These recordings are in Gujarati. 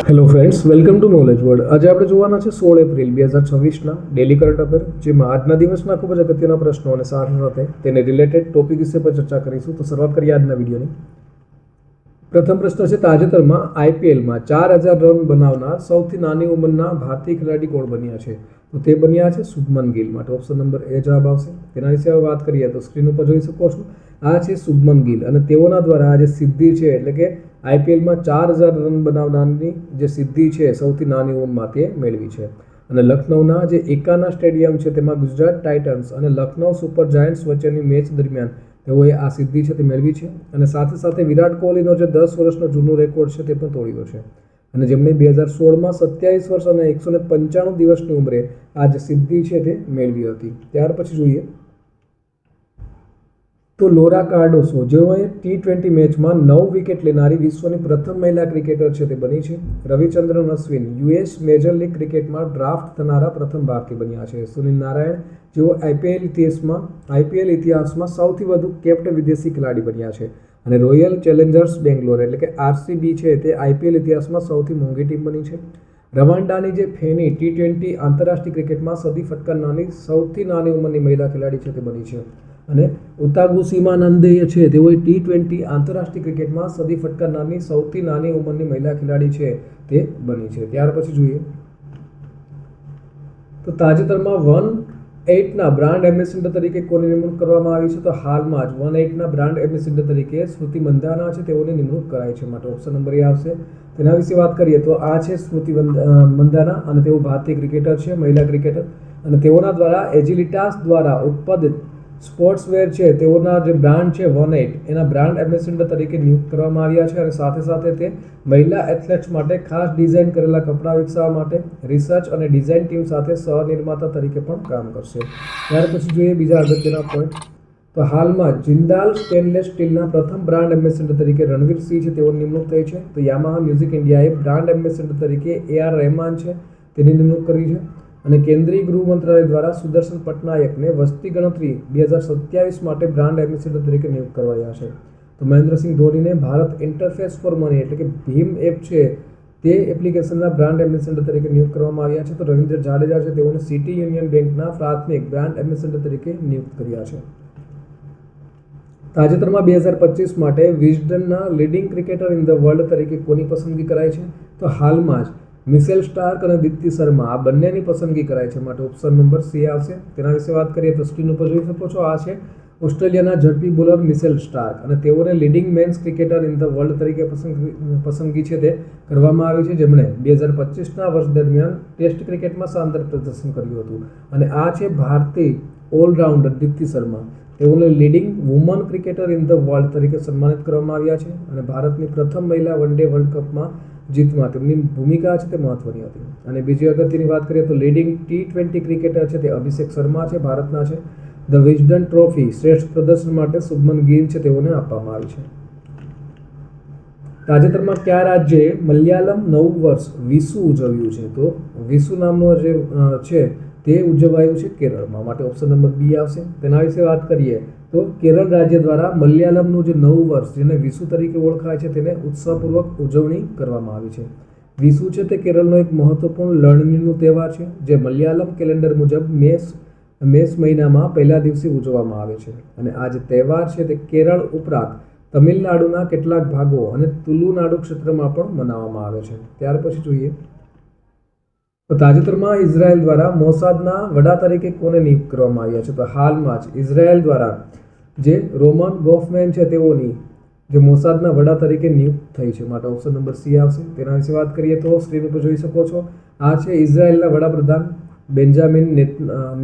Hello friends, welcome to knowledge world. આજે આપણે જોવાના છે 16 એપ્રિલ 2026ના ડેલી કરંટ અફેર, જેમાં આજના દિવસના ખૂબ જ અગત્યના પ્રશ્નો અને સાથે સાથે તેને રિલેટેડ ટોપિક વિશે પર ચર્ચા કરીશું. તો શરૂઆત કરીએ આજના વિડીયોની. પ્રથમ પ્રશ્ન છે, તાજેતરમાં આઈપીએલમાં 4000 રન બનાવનાર સૌથી નાની ઉંમરના ભારતીય ખેલાડી કોણ બન્યા છે? તો તે બન્યા છે શુભમન ગિલ. માટે ઓપ્શન નંબર એ જવાબ આવશે. તેના વિશે હવે વાત કરીએ તો સ્ક્રીન ઉપર જોઈ શકો છો, આ છે શુભમન ગિલ અને તેઓના દ્વારા આ જે સિદ્ધિ છે, એટલે કે આઈપીએલમાં 4000 રન બનાવનારની જે સિદ્ધિ છે સૌથી નાની ઉંમરમાં તે મેળવી છે. અને લખનૌના જે એકાના સ્ટેડિયમ છે તેમાં ગુજરાત ટાઇટન્સ અને લખનૌ સુપર જાયન્ટ્સ વચ્ચેની મેચ દરમિયાન તેઓએ આ સિદ્ધિ છે તે મેળવી છે. અને સાથે સાથે વિરાટ કોહલીનો જે 10 વર્ષનો જૂનો રેકોર્ડ છે તે પણ તોડ્યો છે. અને જેમણે 2016માં 27 વર્ષ અને 195 દિવસની ઉંમરે આ જે સિદ્ધિ છે તે મેળવી હતી. ત્યાર પછી જોઈએ તો લોરા કાર્ડોસો, જેઓએ T20 મેચમાં 9 વિકેટ લેનારી વિશ્વની પ્રથમ મહિલા ક્રિકેટર છે તે બની છે. Ravichandran Ashwin US major league ક્રિકેટમાં ડ્રાફ્ટ થનારા પ્રથમ ભારતીય બન્યા છે. સુનિલ નારાયણ, જેઓ આઈપીએલ ઇતિહાસમાં સૌથી વધુ કેપ્ટ વિદેશી ખેલાડી બન્યા છે. અને રોયલ ચેલેન્જર્સ બેંગ્લોર એટલે કે આરસીબી છે તે આઈપીએલ ઇતિહાસમાં સૌથી મોંઘી ટીમ બની છે. રવાન્ડાની જે ફેની T20 આંતરરાષ્ટ્રીય ક્રિકેટમાં સદી ફટકારનારી સૌથી નાની ઉંમરની મહિલા ખેલાડી છે તે બની છે. અને ઉતાગુસીમાનંદે છે તેઓ T20 આંતરરાષ્ટ્રીય ક્રિકેટમાં સદી ફટકારનારની સૌથી નાની ઉંમરની મહિલા ખેલાડી છે તે બની છે. ત્યાર પછી જોઈએ તો તાજેતરમાં 1-8ના બ્રાન્ડ એમ્બેસેડર તરીકે કોની નિમણૂક કરવામાં આવી છે? તો હાલમાં જ 1-8ના બ્રાન્ડ એમ્બેસેડર તરીકે સ્મૃતિ મંધાના છે તેઓની નિમણૂક કરાઈ છે. માટે ઓપ્શન નંબર એ આવશે. તેના વિશે વાત કરીએ તો આ છે સ્મૃતિ મંધાના અને તેઓ ભારતીય ક્રિકેટર છે, મહિલા ક્રિકેટર. અને તેઓના દ્વારા એજિલિટાસ દ્વારા ઉત્પાદિત સ્પોર્ટ્સવેર છે તેઓના જે બ્રાન્ડ છે 1-8 એના બ્રાન્ડ એમ્બેસેડર તરીકે નિયુક્ત કરવામાં આવ્યા છે. અને સાથે સાથે તે મહિલા એથ્લેટ્સ માટે ખાસ ડિઝાઇન કરેલા કપડાં વિકસાવવા માટે રિસર્ચ અને ડિઝાઇન ટીમ સાથે સહનિર્માતા તરીકે પણ કામ કરશે. ત્યાર પછી જોઈએ બીજા અગત્યના પોઈન્ટ. તો હાલમાં જિંદાલ સ્ટેનલેસ સ્ટીલના પ્રથમ બ્રાન્ડ એમ્બેસેડર તરીકે રણવીર સિંહ છે તેઓની નિમણૂક થઈ છે. તો યામાહા મ્યુઝિક ઇન્ડિયાએ બ્રાન્ડ એમ્બેસેડર તરીકે AR રહેમાન છે તેની નિમણૂક કરી છે. અને કેન્દ્રીય ગૃહ મંત્રાલય દ્વારા સુદર્શન પટનાયકને વસ્તી ગણતરી 2027 માટે બ્રાન્ડ એમ્બેસેડર તરીકે નિયુક્ત કરવાયા છે. તો મહેન્દ્રસિંહ ધોનીને ભારત ઇન્ટરફેસ ફોર મની એટલે કે ભીમ એપ છે તે એપ્લિકેશનના બ્રાન્ડ એમ્બેસેડર તરીકે નિયુક્ત કરવામાં આવ્યા છે. તો રવિન્દ્ર જાડેજા છે તેઓને સિટી યુનિયન બેંકના પ્રાથમિક બ્રાન્ડ એમ્બેસેડર તરીકે નિયુક્ત કર્યા છે. તાજેતરમાં 2025 માટે વિઝડનના leading cricketer in the world તરીકે કોની પસંદગી કરાઈ છે? તો હાલમાં જ મિશેલ સ્ટાર્ક અને દીપ્તિ શર્મા આ બંનેની પસંદગી કરાઈ છે. માટે ઓપ્શન નંબર સી આવશે. તેના વિશે વાત કરીએ તો સ્ક્રીન ઉપર જોઈ શકો છો, આ છે ઓસ્ટ્રેલિયાના ઝડપી બોલર મિશેલ સ્ટાર્ક અને તેઓને leading men's cricketer in the world તરીકે પસંદગી છે તે કરવામાં આવી છે, જેમણે 2025ના વર્ષ દરમિયાન ટેસ્ટ ક્રિકેટમાં શાનદાર પ્રદર્શન કર્યું હતું. અને આ છે ભારતીય ઓલરાઉન્ડર દીપ્તિ શર્મા, તેઓને leading woman cricketer in the world તરીકે સન્માનિત કરવામાં આવ્યા છે. અને ભારતની પ્રથમ મહિલા વન ડે વર્લ્ડ કપમાં જીતમાં તેમની ભૂમિકા છે તે મહત્વની હતી. અને બીજી અગત્યની વાત કરીએ તો લીડિંગ T20 ક્રિકેટર છે તે અભિષેક શર્મા છે, ભારતના છે. ધ વિઝડન ટ્રોફી શ્રેષ્ઠ પ્રદર્શન માટે શુભમન ગિલ છે તેઓને આપવામાં આવી છે. તાજેતરમાં કયા રાજ્યએ મલયાલમ નવું વર્ષ વિશુ ઉજવ્યું છે? તો વિશુ નામનું જે છે તે ઉજવાયું છે કેરળમાં. માટે ઓપ્શન નંબર બી આવશે. તેના વિશે વાત કરીએ તો કેરળ રાજ્ય દ્વારા મલયાલમનું જે નવું વર્ષ જેને વિશુ તરીકે ઓળખાય છે તેને ઉત્સાહપૂર્વક ઉજવણી કરવામાં આવી છે. વિશુ છે તે કેરળનો એક મહત્વપૂર્ણ લણણીનો તહેવાર છે જે મલયાલમ કેલેન્ડર મુજબ મેષ મહિનામાં પહેલા દિવસે ઉજવવામાં આવે છે. અને આ જે તહેવાર છે તે કેરળ ઉપરાંત તમિલનાડુના કેટલાક ભાગો અને તુલુનાડુ ક્ષેત્રમાં પણ મનાવવામાં આવે છે. ત્યાર પછી જોઈએ તો તાજેતરમાં ઇઝરાયલ દ્વારા મોસાદના વડા તરીકે કોને નિયુક્ત કરવામાં આવ્યા છે? તો હાલમાં જ ઇઝરાયલ દ્વારા જે રોમન ગોફમેન છે તેઓની જે મોસાદના વડા તરીકે નિયુક્ત થઈ છે. માટે ઓપ્શન નંબર સી આવશે. તેના વિશે વાત કરીએ તો સ્ક્રીન ઉપર જોઈ શકો છો, આ છે ઇઝરાયલના વડાપ્રધાન બેન્જામિન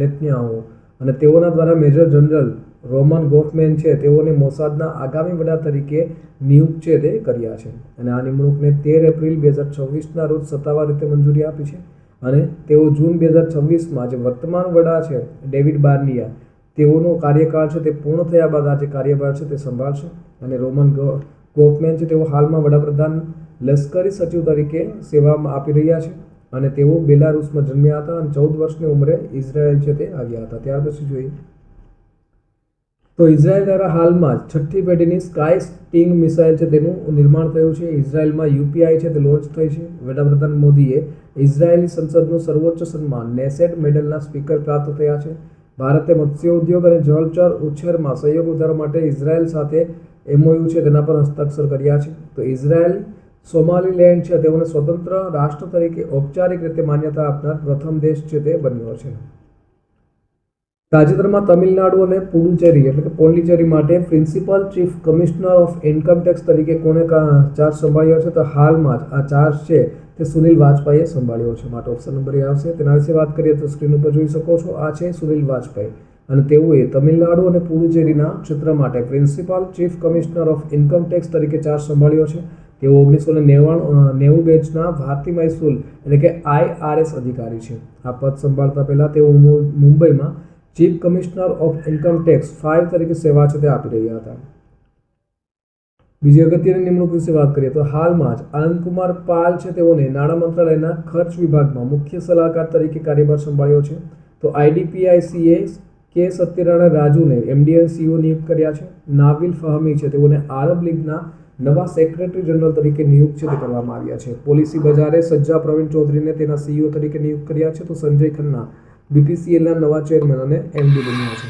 નેતન્યાહુ અને તેઓના દ્વારા મેજર જનરલ રોમન ગોફમેન છે તેઓને મોસાદના આગામી વડા તરીકે નિયુક્ત છે તે કર્યા છે. અને આ નિમણૂકને 13 એપ્રિલ 2026ના રોજ સત્તાવાર રીતે મંજૂરી આપી છે. અને તેઓ જૂન 2026માં જે વર્તમાન વડા છે ડેવિડ બાર્નિયા તેઓનો કાર્યકાળ છે તે પૂર્ણ થયા બાદ આ જે કાર્યભાર છે તે સંભાળશે. અને રોમન ગોફમેન છે તેઓ હાલમાં વડાપ્રધાન લશ્કરી સચિવ તરીકે સેવામાં આપી રહ્યા છે. અને તેઓ બેલારુસમાં જન્મ્યા હતા અને 14 વર્ષની ઉંમરે ઇઝરાયલ છે તે આવ્યા હતા. ત્યાર પછી જોઈએ તો ઇઝરાયલ દ્વારા હાલમાં જ 6ઠ્ઠી પેઢીની સ્કાય સ્ટિંગ મિસાઇલ છે તેનું નિર્માણ થયું છે. ઇઝરાયલમાં યુપીઆઈ છે તે લોન્ચ થઈ છે. વડાપ્રધાન મોદીએ ઇઝરાયેલી સંસદનું સર્વોચ્ચ સન્માન નેસેટ મેડલના સ્પીકર પ્રાપ્ત થયા છે. ભારતે મત્સ્ય ઉદ્યોગ અને જળચર ઉછેરમાં સહયોગ વધારવા માટે ઇઝરાયલ સાથે MOU છે તેના પર હસ્તાક્ષર કર્યા છે. તો ઇઝરાયલ સોમાલીલેન્ડ છે તેઓને સ્વતંત્ર રાષ્ટ્ર તરીકે ઔપચારિક રીતે માન્યતા આપનાર પ્રથમ દેશ છે તે બન્યો છે. તાજેતરમાં તમિલનાડુ અને પુડુચેરી એટલે કે પોંડિચેરી માટે principal chief commissioner of income tax તરીકે કોણે ચાર્જ સંભાળ્યો છે? તો હાલમાં જ આ ચાર્જ છે તે સુનિલ વાજપેયીએ સંભાળ્યો છે. માટે ઓપ્શન નંબર એ આવશે. તેના વિશે વાત કરીએ તો સ્ક્રીન ઉપર જોઈ શકો છો, આ છે સુનિલ વાજપેયી અને તેઓએ તમિલનાડુ અને પુડુચેરીના ક્ષેત્ર માટે principal chief commissioner of income tax તરીકે ચાર્જ સંભાળ્યો છે. તેઓ 1990 બેચના ભારતીય મહેસૂલ એટલે કે IRS અધિકારી છે. આ પદ સંભાળતા પહેલા તેઓ મુંબઈમાં chief commissioner of income tax 5 તરીકે સેવા છે તે આપી રહ્યા હતા. બીજી અગત્યની નિમણૂક વિશે વાત કરીએ તો હાલમાં જ આનંદકુમાર પાલ છે તેઓને નાણાં મંત્રાલયના ખર્ચ વિભાગમાં મુખ્ય સલાહકાર તરીકે કાર્યભાર સંભાળ્યો છે. તો IDPICએ કે સત્યનારાયણ રાજુને MD CEO નિયુક્ત કર્યા છે. નાવિલ ફહમી છે તેઓને આરબ લીગના નવા સેક્રેટરી જનરલ તરીકે નિયુક્ત છે તે કરવામાં આવ્યા છે. પોલિસી બજારે સજ્જા પ્રવીણ ચૌધરીને તેના CEO તરીકે નિયુક્ત કર્યા છે. તો સંજય ખન્ના BPCLના નવા ચેરમેન અને MD બન્યા છે.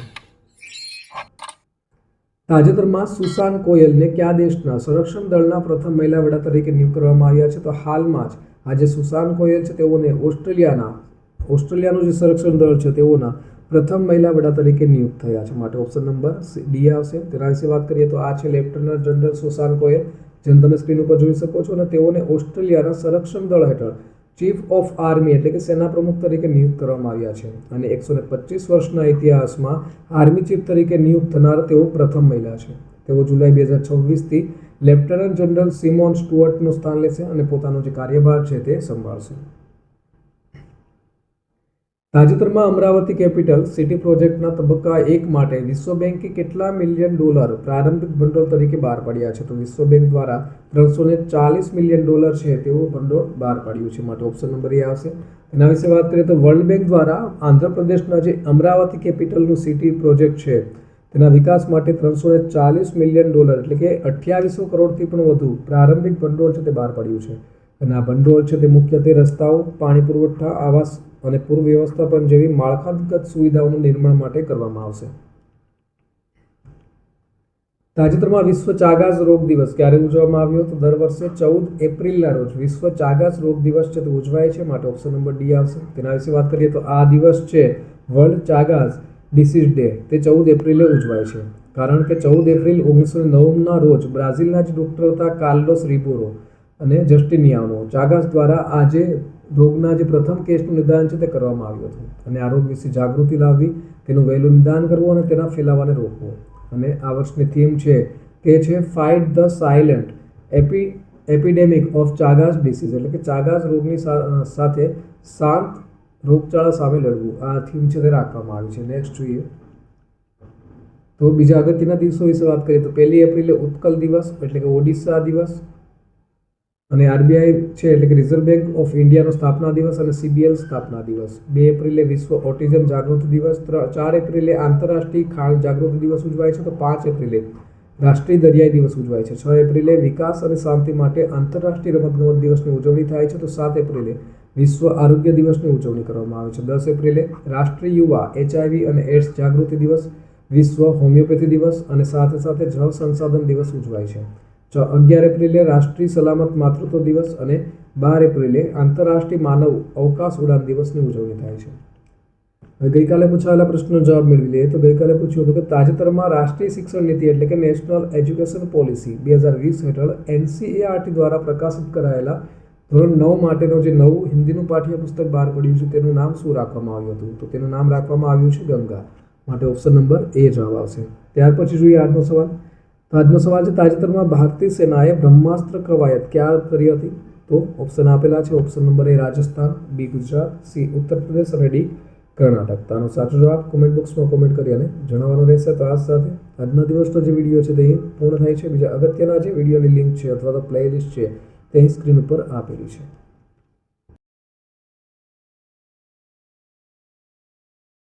તાજેતરમાં સુસાન કોયલને કયા દેશના સંરક્ષણ દળના પ્રથમ મહિલા વડા તરીકે નિયુક્ત કરવામાં આવ્યા છે? તો હાલમાં જ આજે સુસાન કોયલ છે તેઓને ઓસ્ટ્રેલિયાનું જે સંરક્ષણ દળ છે તેઓના પ્રથમ મહિલા વડા તરીકે નિયુક્ત થયા છે. માટે ઓપ્શન નંબર D આવશે. તેના વિશે વાત કરીએ તો આ છે લેફ્ટનન્ટ જનરલ સુસાન કોયલ, જેમ તમે સ્ક્રીન ઉપર જોઈ શકો છો, અને તેઓને ઓસ્ટ્રેલિયાના સંરક્ષણ દળ હેઠળ ચીફ ઓફ આર્મી એટલે કે સેના પ્રમુખ તરીકે નિયુક્ત કરવામાં આવ્યા છે. અને 125 વર્ષના ઇતિહાસમાં આર્મી ચીફ તરીકે નિયુક્ત થનાર તેઓ પ્રથમ મહિલા છે. તેઓ જુલાઈ 2026થી લેફ્ટનન્ટ જનરલ સિમોન સ્ટુઅર્ટનું સ્થાન લેશે અને પોતાનો જે કાર્યભાર છે તે સંભાળશે. તાજેતરમાં અમરાવતી કેપિટલ સિટી પ્રોજેક્ટના તબક્કા 1 માટે વિશ્વ બેંકે કેટલા મિલિયન ડોલર પ્રારંભિક ભંડોળ તરીકે બહાર પાડ્યા છે? તો વિશ્વ બેંક દ્વારા $340 મિલિયન છે તેવું ભંડોળ બહાર પાડ્યું છે. માટે ઓપ્શન નંબર એ આવશે. એના વિશે વાત કરીએ તો વર્લ્ડ બેંક દ્વારા આંધ્રપ્રદેશના જે અમરાવતી કેપિટલનું સિટી પ્રોજેક્ટ છે તેના વિકાસ માટે $340 મિલિયન એટલે કે 2800 કરોડથી પણ વધુ પ્રારંભિક ભંડોળ છે તે બહાર પાડ્યું છે. અને આ ભંડોળ છે તે મુખ્યત્વે રસ્તાઓ, પાણી પુરવઠા, આવાસ અને પૂર્વ વ્યવસ્થાપન જેવી માળખાગત સુવિધાઓનું નિર્માણ માટે કરવામાં આવશે. તાજેતરમાં વિશ્વ ચાગાસ રોગ દિવસ ક્યારે ઉજવવામાં આવ્યો? તો દર વર્ષે 14 એપ્રિલના રોજ વિશ્વ ચાગાસ રોગ દિવસ છે તે ઉજવાય છે. માટે ઓપ્શન નંબર D આવશે. તેના વિશે વાત કરીએ તો આ દિવસ છે વર્લ્ડ ચાગાસ ડિસીઝ ડે, તે 14 એપ્રિલે ઉજવાય છે. કારણ કે 14 એપ્રિલ 1909ના રોજ બ્રાઝિલના જ ડૉક્ટર હતા કાર્લોસ રિબેરો અને જસ્ટિનિયાનો ચાગાસ દ્વારા આજે રોગના જે પ્રથમ કેસનું નિદાન છે તે કરવામાં આવ્યું હતું. અને આ રોગ વિશે જાગૃતિ લાવવી, તેનું વહેલું નિદાન કરવું અને તેના ફેલાવાને રોકવો. અને આ વર્ષની થીમ છે તે છે fight the silent epidemic of Chagas disease, એટલે કે ચાગાસ રોગની સાથે શાંત રોગચાળા સામે લડવું. આ થીમ છે તે રાખવામાં આવી છે. નેક્સ્ટ જોઈએ તો બીજા અગત્યના દિવસો વિશે વાત કરીએ તો 1 એપ્રિલે ઉત્કલ દિવસ એટલે કે ઓડિશા દિવસ, અને RBI છે એટલે કે રિઝર્વ બેંક ઓફ ઇન્ડિયાનો સ્થાપના દિવસ અને CBL સ્થાપના દિવસ. 2 એપ્રિલે વિશ્વ ઓટિઝમ જાગૃતિ દિવસ, 4 એપ્રિલે આંતરરાષ્ટ્રીય ખાણ જાગૃતિ દિવસ ઉજવાય છે. તો 5 એપ્રિલે રાષ્ટ્રીય દરિયાઈ દિવસ ઉજવાય છે. 6 એપ્રિલે વિકાસ અને શાંતિ માટે આંતરરાષ્ટ્રીય રમતગમત દિવસની ઉજવણી થાય છે. તો 7 એપ્રિલે વિશ્વ આરોગ્ય દિવસની ઉજવણી કરવામાં આવે છે. 10 એપ્રિલે રાષ્ટ્રીય યુવા HIV અને એડ્સ જાગૃતિ દિવસ, વિશ્વ હોમિયોપેથી દિવસ અને સાથે સાથે જળ સંસાધન દિવસ ઉજવાય છે. 11 એપ્રિલે રાષ્ટ્રીય સલામત માતૃત્વ દિવસ અને 12 એપ્રિલે આંતરરાષ્ટ્રીય માનવ અવકાશ ઉડાન દિવસની ઉજવણી થાય છે. હવે ગઈકાલે પૂછાયેલા પ્રશ્નનો જવાબ મેળવી લઈએ તો ગઈકાલે પૂછ્યું હતું કે તાજેતરમાં રાષ્ટ્રીય શિક્ષણ નીતિ એટલે કે નેશનલ એજ્યુકેશન પોલિસી 2020 હેઠળ NCERT દ્વારા પ્રકાશિત કરાયેલા ધોરણ 9 માટેનો જે નવું હિન્દીનું પાઠ્યપુસ્તક બહાર પડ્યું છે તેનું નામ શું રાખવામાં આવ્યું હતું? તો તેનું નામ રાખવામાં આવ્યું છે ગંગા. માટે ઓપ્શન નંબર A જવાબ આવશે. ત્યાર પછી જોઈએ આજનો સવાલ. તો આજનો સવાલ છે તાજેતરમાં ભારતીય સેનાએ બ્રહ્માસ્ત્ર કવાયત ક્યાં કરી હતી? તો ઓપ્શન આપેલા છે. Option number A Rajasthan, B Gujarat, C Uttar Pradesh અને D કર્ણાટક. તો આનો સાચો જવાબ કોમેન્ટ બોક્સમાં કોમેન્ટ કરી અને જણાવવાનો રહેશે. તો આ સાથે આજના દિવસનો જે વિડીયો છે તે પૂર્ણ થાય છે. બીજા અગત્યના જે વિડીયોની લિંક છે અથવા તો પ્લેલિસ્ટ છે તે સ્ક્રીન ઉપર આપેલી છે.